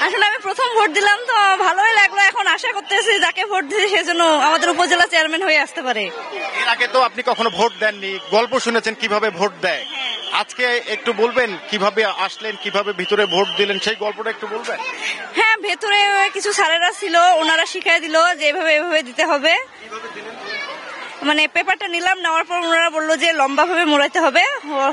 আসলে আমি প্রথম ভোট দিলাম তো ভালোই লাগলো, এখন আশা করতেছি যাকে ভোট দিয়েছি সেজন্য আমাদের উপজেলা চেয়ারম্যান হয়ে আসতে পারে। এর আগে তো আপনি কখনো ভোট দেননি, গল্প শুনেছেন কিভাবে ভোট দেয়, আজকে একটু বলবেন কিভাবে আসলেন, কিভাবে ভিতরে ভোট দিলেন, সেই গল্পটা একটু বলবেন? হ্যাঁ, ভেতরে কিছু স্যারেরা ছিল, ওনারা শিখাই দিল যে এভাবে দিতে হবে। মানে পেপারটা নিলাম, নেওয়ার পর ওনারা বললো যে লম্বা ভাবে মোড়াইতে হবে,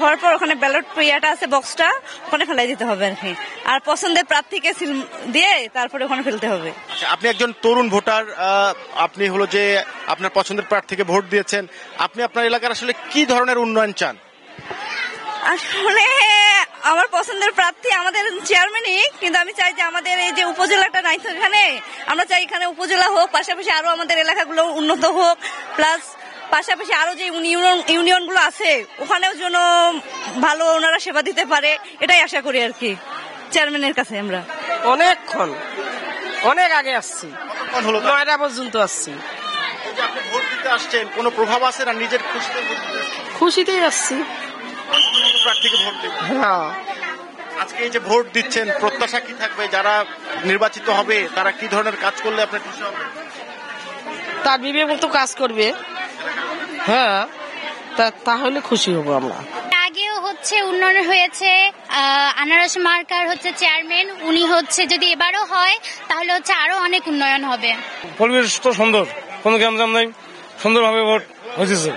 হওয়ার পর ওখানে ব্যালট ইয়েটা আছে, বক্সটা ওখানে ফেলাই দিতে হবে আর কি, আর পছন্দের প্রার্থীকে সিল দিয়ে তারপরে ওখানে ফেলতে হবে। আপনি একজন তরুণ ভোটার, আপনি হলো যে আপনার পছন্দের প্রার্থীকে ভোট দিয়েছেন, আপনি আপনার এলাকার আসলে কি ধরনের উন্নয়ন চান? আসলে আমার পছন্দের প্রার্থী আমাদের চেয়ারম্যানই, কিন্তু আমি চাই যে আমাদের এই যে উপজেলাটা নাই তো এখানে, আমরা চাই এখানে উপজেলা হোক, পাশাপাশি আরো আমাদের এলাকাগুলো উন্নত হোক, প্লাস পাশাপাশি আরো যে ইউনিয়ন গুলো আছে ওখানেও যেন ভালো ওনারা সেবা দিতে পারে, এটাই আশা করি আর কি চেয়ারম্যানের কাছে। আমরা অনেক আগে আসছি, 9টা পর্যন্ত আসছি। আপনি ভোট দিতে আসছেন, কোনো প্রভাব আছে না? নিজের খুশিতেই আসছি, প্রার্থীকে ভোট দেবেন। হ্যাঁ। আজকে এই যে ভোট দিচ্ছেন, প্রত্যাশা কি থাকবে? যারা নির্বাচিত হবে তারা কি ধরনের কাজ করলে আপনার খুশি হবে? তার বিবেক মতো কাজ করবে, হ্যাঁ, তাহলে খুশি হব আমরা। আগেও হচ্ছে উন্নয়ন হয়েছে, আনারস মার্কার হচ্ছে চেয়ারম্যান, উনি হচ্ছে যদি এবারও হয় তাহলে হচ্ছে আরো অনেক উন্নয়ন হবে। পরিবেশ তো সুন্দর, কোনো গ্যামজাম নাই, সুন্দরভাবে ভোট হয়েছে।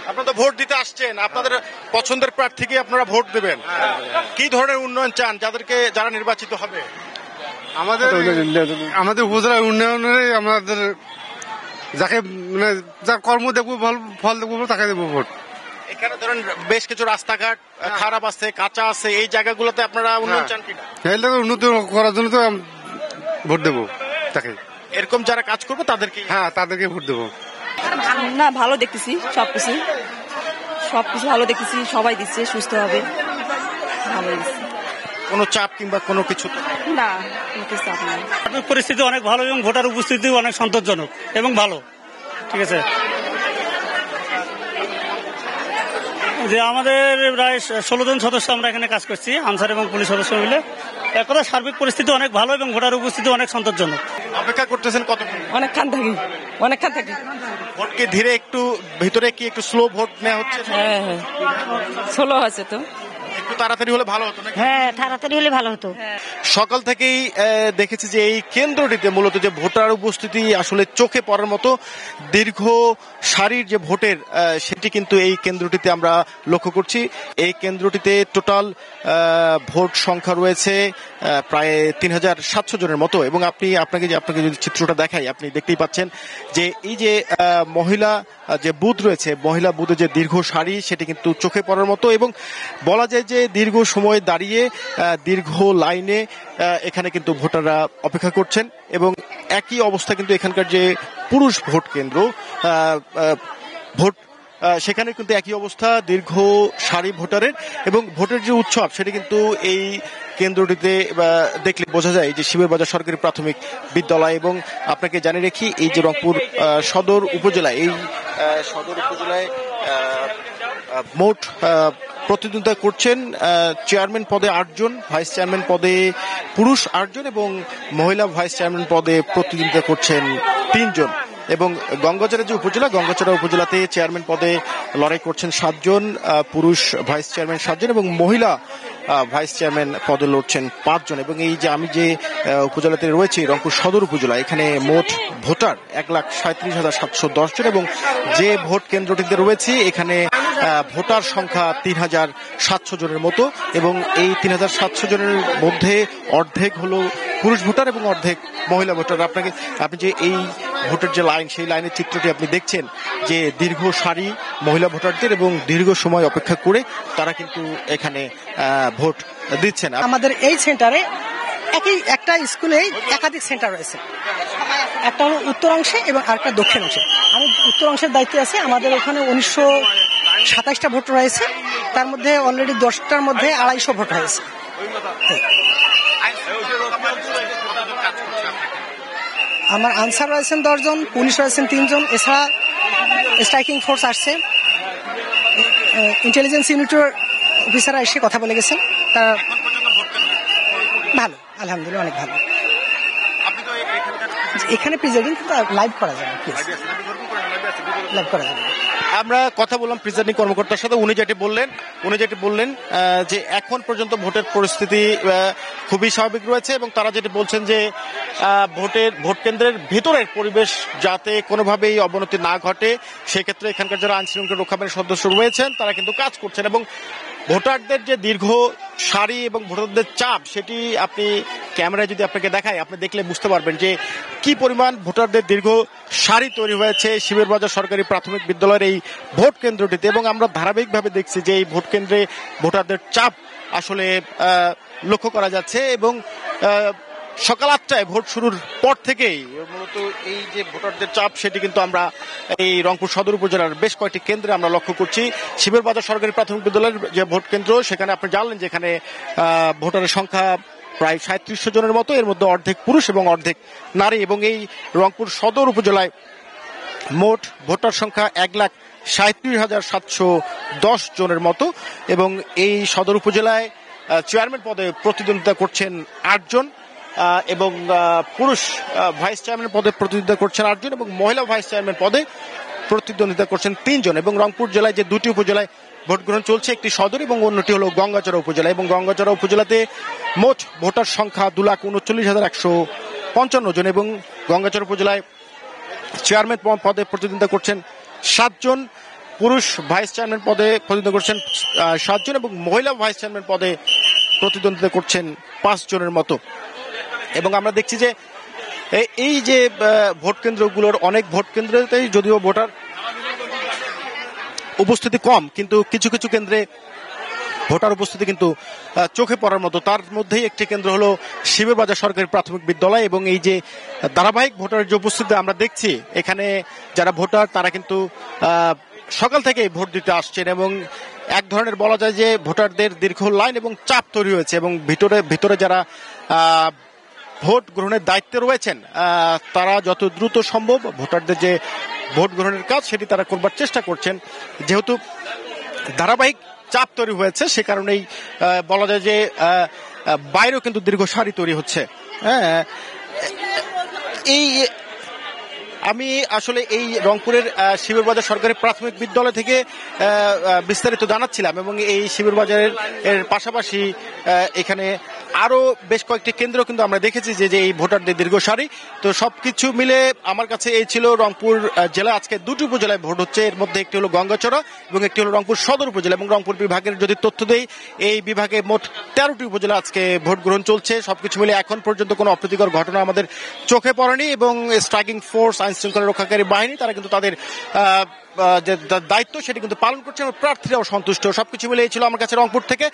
আপনারা তো ভোট দিতে আসছেন, আপনাদের পছন্দের প্রার্থীকে আপনারা ভোট দেবেন, কি ধরনের উন্নয়ন চান যারা নির্বাচিত হবে? আমাদের উপজেলার উন্নয়নের আমাদের যাকে মানে যার কর্ম দেখবো, ফল দেখবো, তাকে দেবো ভোট। এখানে ধরেন বেশ কিছু রাস্তাঘাট খারাপ আছে, কাঁচা আছে, এই জায়গাগুলোতে আপনারা উন্নয়ন চান কিনা? উন্নতি করার জন্য তো ভোট দেবো তাকে। এরকম যারা কাজ করবে তাদেরকে, হ্যাঁ, তাদেরকে ভোট দেবো। না, ভালো দেখতেছি, সবকিছু ভালো দেখতেছি, সবাই দিচ্ছে সুস্থ হবে, ভালো দিচ্ছে, কোনো চাপ কিংবা কোনো কিছু না, কোনো চাপ নাই। পরিস্থিতি অনেক ভালো এবং ভোটার উপস্থিতি অনেক সন্তোষজনক এবং ভালো। ঠিক আছে, যে আমাদের প্রায় 16 জন সদস্য আমরা এখানে কাজ করছি, আনসার এবং পুলিশ সদস্য মিলে। এক কথা সার্বিক পরিস্থিতি অনেক ভালো এবং ভোটার উপস্থিতি অনেক সন্তোষজনক। অপেক্ষা করতেছেন কত? অনেকক্ষণ থাকি। ভোটকে ধীরে একটু ভিতরে কি একটু স্লো ভোট নেওয়া হচ্ছে? হ্যাঁ, স্লো আছে তো, একটু তাড়াতাড়ি হলে ভালো হতো না? হ্যাঁ, তাড়াতাড়ি হলে ভালো হতো। সকাল থেকেই দেখেছি যে এই কেন্দ্রটিতে মূলত যে ভোটার উপস্থিতি আসলে চোখে পড়ার মতো, দীর্ঘ সারির যে ভোটের সেটি কিন্তু এই কেন্দ্রটিতে আমরা লক্ষ্য করছি। এই কেন্দ্রটিতে টোটাল ভোট সংখ্যা রয়েছে প্রায় 3700 জনের মতো, এবং আপনাকে যদি চিত্রটা দেখাই, আপনি দেখতেই পাচ্ছেন যে এই যে মহিলা যে বুথ রয়েছে, মহিলা বুথে যে দীর্ঘ সারি, সেটি কিন্তু চোখে পড়ার মতো, এবং বলা যায় যে দীর্ঘ সময় দাঁড়িয়ে দীর্ঘ লাইনে এখানে কিন্তু ভোটাররা অপেক্ষা করছেন। এবং একই অবস্থা কিন্তু এখানকার যে পুরুষ ভোট কেন্দ্র ভোট, সেখানে কিন্তু একই অবস্থা, দীর্ঘ সারি ভোটারের, এবং ভোটের যে উৎসব সেটা কিন্তু এই কেন্দ্রটিতে দেখলে বোঝা যায় যে শিবের সরকারি প্রাথমিক বিদ্যালয়। এবং আপনাকে জানিয়ে রাখি, এই যে রংপুর সদর উপজেলায়, এই সদর উপজেলায় মোট প্রতিদ্বন্দ্বিতা করছেন চেয়ারম্যান পদে 8 জন, ভাইস চেয়ারম্যান পদে পুরুষ 8 জন, এবং মহিলা ভাইস চেয়ারম্যান পদে প্রতিদ্বন্দ্বিতা করছেন 3 জন। এবং গঙ্গাচড়া যে উপজেলা, গঙ্গাচড়া উপজেলাতে চেয়ারম্যান পদে লড়াই করছেন 7 জন, পুরুষ ভাইস চেয়ারম্যান 7 জন, এবং মহিলা ভাইস চেয়ারম্যান পদে লড়ছেন 5 জন। এবং এই যে আমি যে উপজেলাতে রয়েছি, রংপুর সদর উপজেলা, এখানে মোট ভোটার 1,37,710 জন, এবং যে ভোট কেন্দ্রটিতে রয়েছে এখানে ভোটার সংখ্যা 3,700 জনের মতো, এবং এই 3,700 জনের মধ্যে অর্ধেক হলো পুরুষ ভোটার এবং অর্ধেক মহিলা ভোটার। আপনি যে এই ভোটের যে লাইন, সেই লাইনের চিত্রটি আপনি দেখছেন যে দীর্ঘ সারি মহিলা ভোটারদের, এবং দীর্ঘ সময় অপেক্ষা করে তারা কিন্তু এখানে ভোট দিচ্ছেন। আমাদের এই সেন্টারে একটা স্কুলে একাধিক সেন্টার রয়েছে, একটা হলো উত্তরাংশে এবং আরেকটা দক্ষিণ অংশে। আমি উত্তর অংশের দায়িত্বে আছি। আমাদের ওখানে 1927টা ভোট রয়েছে, তার মধ্যে অলরেডি 10টার মধ্যে 250 ভোট হয়েছে। আমার আনসার রয়েছেন 10 জন, পুলিশ রয়েছেন 3 জন, এছাড়া স্ট্রাইকিং ফোর্স আসছে, ইন্টেলিজেন্স ইউনিটের অফিসাররা এসে কথা বলে গেছেন। তা ভালো। আলহামদুলিল্লাহ অনেক ভালো। আপনি তো এখানকার এখানে প্রিজাইডিং কিন্তু লাইভ করা যাবে, প্লিজ লাইভ করা যাবে। আমরা কথা বললাম প্রিজাইডিং কর্মকর্তার সাথে, উনি যেটি বললেন যে এখন পর্যন্ত ভোটের পরিস্থিতি খুবই স্বাভাবিক রয়েছে এবং তারা যেটি বলছেন যে ভোট কেন্দ্রের ভেতরের পরিবেশ যাতে কোনোভাবেই অবনতি না ঘটে সেক্ষেত্রে এখানকার যারা আইন শৃঙ্খলা রক্ষা বাহিনীর সদস্য রয়েছেন তারা কিন্তু কাজ করছেন এবং ভোটারদের যে দীর্ঘ সারি এবং ভোটারদের চাপ সেটি আপনি ক্যামেরায় যদি আপনাকে দেখায় আপনি দেখলে বুঝতে পারবেন যে কি পরিমাণ ভোটারদের দীর্ঘ সারি তৈরি হয়েছে শিবেরবাজার সরকারি প্রাথমিক বিদ্যালয়ের এই ভোট কেন্দ্রটিতে এবং আমরা ধারাবাহিকভাবে দেখছি যে এই ভোট কেন্দ্রে ভোটারদের চাপ আসলে লক্ষ্য করা যাচ্ছে এবং সকাল 8টায় ভোট শুরুর পর থেকেই মূলত এই যে ভোটারদের চাপ সেটি কিন্তু আমরা এই রংপুর সদর উপজেলার বেশ কয়েকটি কেন্দ্রে আমরা লক্ষ্য করছি। শিবেরবাজার সরকারি প্রাথমিক বিদ্যালয়ের যে ভোট কেন্দ্র সেখানে আপনি জানলেন যে এখানে ভোটারের সংখ্যা প্রায় 3700 জনের মতো, এর মধ্যে অর্ধেক পুরুষ এবং অর্ধেক নারী এবং এই রংপুর সদর উপজেলায় মোট ভোটার সংখ্যা 1,37,710 জনের মতো এবং এই সদর উপজেলায় চেয়ারম্যান পদে প্রতিদ্বন্দ্বিতা করছেন 8 জন এবং পুরুষ ভাইস চেয়ারম্যান পদে প্রতিদ্বন্দ্বিতা করছেন 8 জন এবং মহিলা ভাইস চেয়ারম্যান পদে প্রতিদ্বন্দ্বিতা করছেন 3 জন এবং রংপুর জেলায় যে দুটি উপজেলায় ভোট গ্রহণ চলছে, একটি সদর এবং অন্যটি হলো গঙ্গাচড়া উপজেলা এবং গঙ্গাচড়া উপজেলাতে মোট ভোটার সংখ্যা 2,39,155 জন এবং গঙ্গাচড়া উপজেলায় চেয়ারম্যান পদে প্রতিদ্বন্দ্বিতা করছেন 7 জন, পুরুষ ভাইস চেয়ারম্যান পদে প্রতিদ্বন্দ্বিতা করছেন 7 জন এবং মহিলা ভাইস চেয়ারম্যান পদে প্রতিদ্বন্দ্বিতা করছেন 5 জনের মতো। এবং আমরা দেখছি যে এই যে ভোট কেন্দ্রগুলোর অনেক ভোট কেন্দ্রতেই যদিও ভোটার উপস্থিতি কম কিন্তু কিছু কিছু কেন্দ্রে ভোটার উপস্থিতি কিন্তু চোখে পড়ার মতো। তার মধ্যেই একটি কেন্দ্র হলো শিবেরবাজার সরকারি প্রাথমিক বিদ্যালয় এবং এই যে ধারাবাহিক ভোটারের যে উপস্থিতি আমরা দেখছি এখানে যারা ভোটার তারা কিন্তু সকাল থেকেই ভোট দিতে আসছেন এবং এক ধরনের বলা যায় যে ভোটারদের দীর্ঘ লাইন এবং চাপ তৈরি হয়েছে এবং ভিতরে যারা ভোট গ্রহণের দায়িত্বে রয়েছেন তারা যত দ্রুত সম্ভব ভোটারদের যে ভোট গ্রহণের কাজ সেটি তারা করবার চেষ্টা করছেন। যেহেতু ধারাবাহিক চাপ তৈরি হয়েছে সে কারণেই বলা যায় যে বাইরেও কিন্তু দীর্ঘ সারি তৈরি হচ্ছে। এই আমি আসলে এই রংপুরের শিবেরবাজার সরকারি প্রাথমিক বিদ্যালয় থেকে বিস্তারিত জানাচ্ছিলাম এবং এই শিবেরবাজারের পাশাপাশি এখানে আরো বেশ কয়েকটি কেন্দ্র কিন্তু আমরা দেখেছি যে এই ভোটারদের দীর্ঘ সারি। তো সবকিছু মিলে আমার কাছে এই ছিল রংপুর জেলা আজকে দুটি উপজেলায় ভোট হচ্ছে, এর মধ্যে একটি হলো গঙ্গাচড়া এবং একটি হলো রংপুর সদর উপজেলা এবং রংপুর বিভাগের যদি তথ্য দেই এই বিভাগে মোট 13টি উপজেলা আজকে ভোট গ্রহণ চলছে। সবকিছু মিলে এখন পর্যন্ত কোনো অপ্রীতিকর ঘটনা আমাদের চোখে পড়েনি এবং স্ট্রাইকিং ফোর্স আইন শৃঙ্খলা রক্ষাকারী বাহিনী তারা কিন্তু তাদের যে দায়িত্ব সেটি কিন্তু পালন করছে এবং প্রার্থীরাও সন্তুষ্ট। সবকিছু মিলে এই ছিল আমার কাছে রংপুর থেকে।